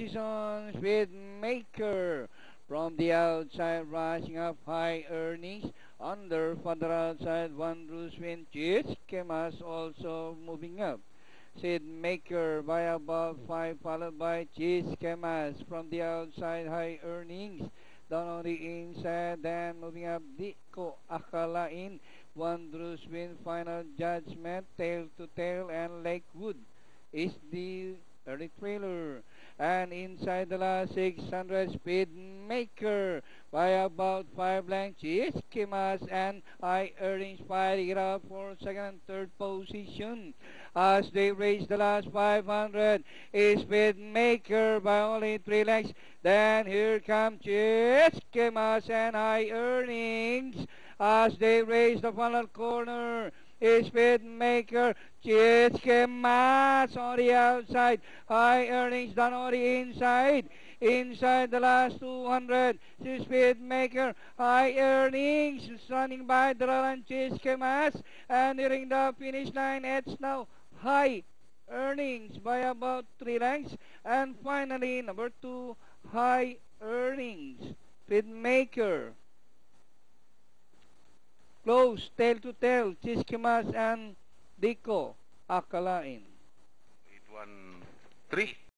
position, Speedmaker. From the outside, rushing up high earnings. Under further outside, One Ruswin Chiskemas also moving up. Speedmaker by about 5, followed by Chiskemas. From the outside, high earnings. Down on the inside, then moving up, Diko Akalain. One Ruswin, Final Judgment, Tail to Tail, and Lakewood is the early trailer. And inside the last 600, Speedmaker by about 5 lengths, Chiskemas and High Earnings fighting it out for second and third position. As they race the last 500, is Speedmaker by only 3 lengths. Then here comes Chiskemas and High Earnings as they race the final corner. Speedmaker, Chiskemas on the outside, High Earnings done on the inside. Inside the last 200, Speedmaker, High Earnings running by Dralan Chiskemas, and nearing the finish line. It's now High Earnings by about 3 lengths, and finally number 2, High Earnings. Speedmaker. Close, tail to tail, Chiskemas and Diko Akalain. 813.